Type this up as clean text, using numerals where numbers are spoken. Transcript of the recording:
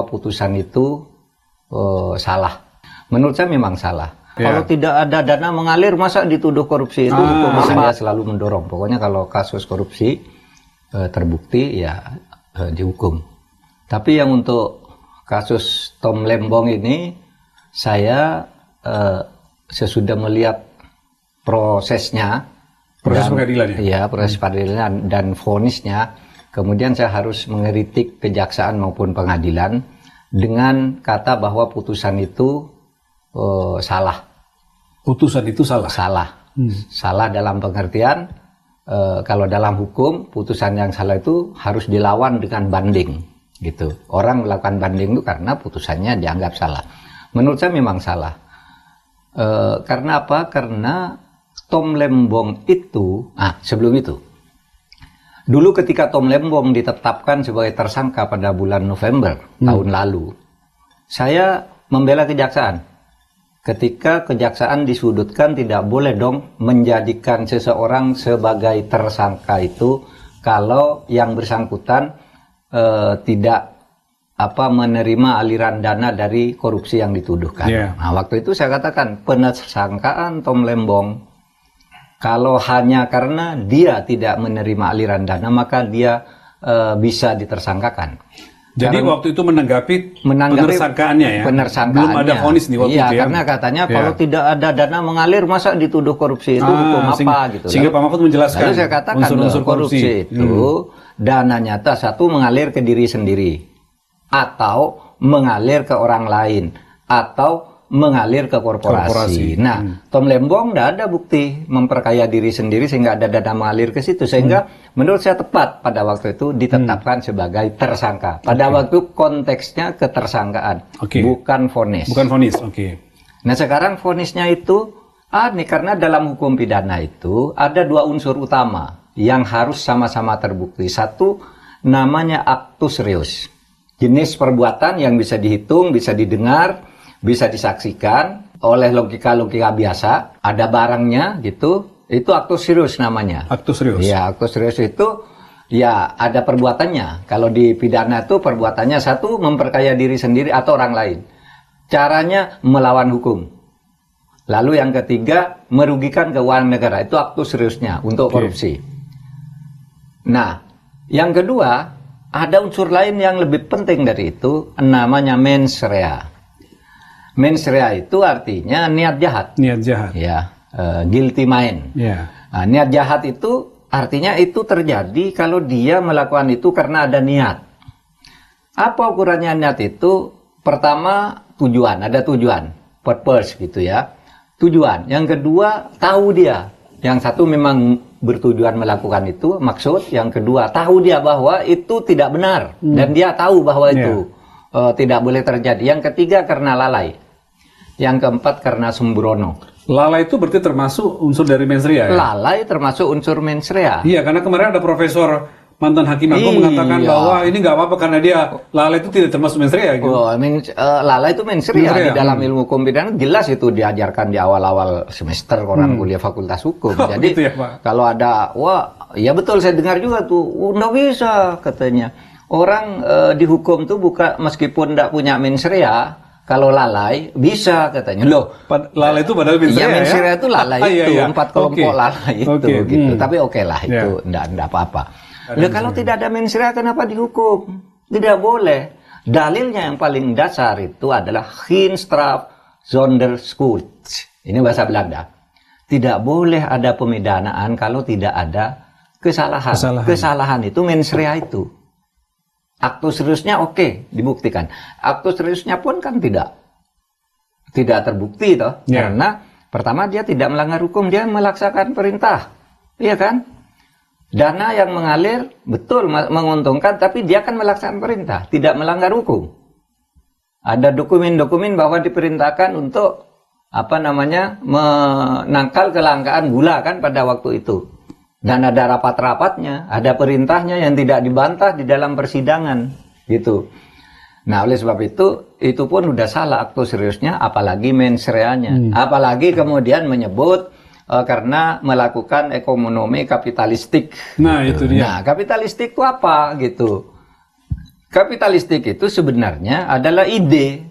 Putusan itu salah. Menurut saya memang salah. Ya. Kalau tidak ada dana mengalir, masa dituduh korupsi itu? Saya selalu mendorong. Pokoknya kalau kasus korupsi terbukti, ya dihukum. Tapi yang untuk kasus Tom Lembong ini, saya sesudah melihat prosesnya, proses pengadilan ya, proses pengadilan dan vonisnya, kemudian saya harus mengkritik kejaksaan maupun pengadilan dengan kata bahwa putusan itu salah. Putusan itu salah? Salah. Salah dalam pengertian, kalau dalam hukum, putusan yang salah itu harus dilawan dengan banding. Gitu. Orang melakukan banding itu karena putusannya dianggap salah. Menurut saya memang salah. Karena apa? Karena Tom Lembong itu, sebelum itu, dulu ketika Tom Lembong ditetapkan sebagai tersangka pada bulan November tahun lalu, saya membela kejaksaan. Ketika kejaksaan disudutkan, tidak boleh dong menjadikan seseorang sebagai tersangka itu kalau yang bersangkutan tidak menerima aliran dana dari korupsi yang dituduhkan. Nah, waktu itu saya katakan penersangkaan Tom Lembong, kalau hanya karena dia tidak menerima aliran dana, maka dia bisa ditersangkakan. Jadi waktu itu menanggapi penersangkaannya ya? Penersangkaannya. Belum ada vonis nih waktu itu ya? Karena katanya kalau tidak ada dana mengalir, masa dituduh korupsi itu hukum apa gitu. Sehingga Pak Mahfud menjelaskan lalu saya katakan unsur-unsur korupsi itu dana nyata, satu mengalir ke diri sendiri, atau mengalir ke orang lain, atau mengalir ke korporasi. Nah, Tom Lembong tidak ada bukti memperkaya diri sendiri sehingga ada dana mengalir ke situ. Sehingga menurut saya tepat pada waktu itu ditetapkan sebagai tersangka. Pada waktu konteksnya ketersangkaan, bukan vonis. Bukan vonis, Nah, sekarang vonisnya itu aneh karena dalam hukum pidana itu ada dua unsur utama yang harus sama-sama terbukti. Satu, namanya actus reus. Jenis perbuatan yang bisa dihitung, bisa didengar, bisa disaksikan oleh logika-logika biasa, ada barangnya gitu, itu actus reus namanya. Actus reus? Ya, actus reus itu ya ada perbuatannya. Kalau di pidana itu perbuatannya satu, memperkaya diri sendiri atau orang lain. Caranya melawan hukum. Lalu yang ketiga, merugikan keuangan negara, itu actus reusnya untuk korupsi. Nah, yang kedua, ada unsur lain yang lebih penting dari itu, namanya mens rea. Mens rea itu artinya niat jahat. Niat jahat. Ya, guilty mind. Nah, niat jahat itu artinya itu terjadi kalau dia melakukan itu karena ada niat. Apa ukurannya niat itu? Pertama, tujuan, ada tujuan, purpose gitu ya. Tujuan. Yang kedua, tahu dia. Yang satu memang bertujuan melakukan itu, maksud. Yang kedua, tahu dia bahwa itu tidak benar. Dan dia tahu bahwa itu tidak boleh terjadi. Yang ketiga, karena lalai. Yang keempat, karena sembrono. Lalai itu berarti termasuk unsur dari mens rea ya? Lalai termasuk unsur mens rea. Iya, karena kemarin ada profesor mantan hakim agung mengatakan bahwa ini nggak apa-apa karena dia lalai itu tidak termasuk mens rea gitu. Lalai itu mens rea. Di dalam ilmu hukum pidana jelas itu diajarkan di awal-awal semester orang kuliah fakultas hukum. Jadi gitu ya, Pak? Kalau ada, ya betul saya dengar juga tuh, nggak bisa katanya. Orang dihukum tuh meskipun tidak punya mens rea, kalau lalai bisa katanya. Loh, lalai itu padahal mens rea ya? Mens rea itu lalai itu, empat kelompok lalai itu gitu. Tapi lah itu enggak apa-apa. Nah, kalau tidak ada mens rea kenapa dihukum? Tidak boleh. Dalilnya yang paling dasar itu adalah Ginstraf zonder schuld. Ini bahasa Belanda. Tidak boleh ada pemidanaan kalau tidak ada kesalahan. Kesalahan itu mens rea itu. Actus reusnya dibuktikan. Actus reusnya pun kan tidak terbukti toh. Karena pertama dia tidak melanggar hukum, dia melaksanakan perintah. Iya kan? Dana yang mengalir betul menguntungkan, tapi dia kan melaksanakan perintah, tidak melanggar hukum. Ada dokumen-dokumen bahwa diperintahkan untuk menangkal kelangkaan gula kan pada waktu itu. Dan ada rapat-rapatnya, ada perintahnya yang tidak dibantah di dalam persidangan, gitu. Nah, oleh sebab itu pun udah salah actus reusnya, apalagi mens reanya. Apalagi kemudian menyebut karena melakukan ekonomi kapitalistik. Nah, itu dia. Nah, kapitalistik itu apa gitu? Kapitalistik itu sebenarnya adalah ide.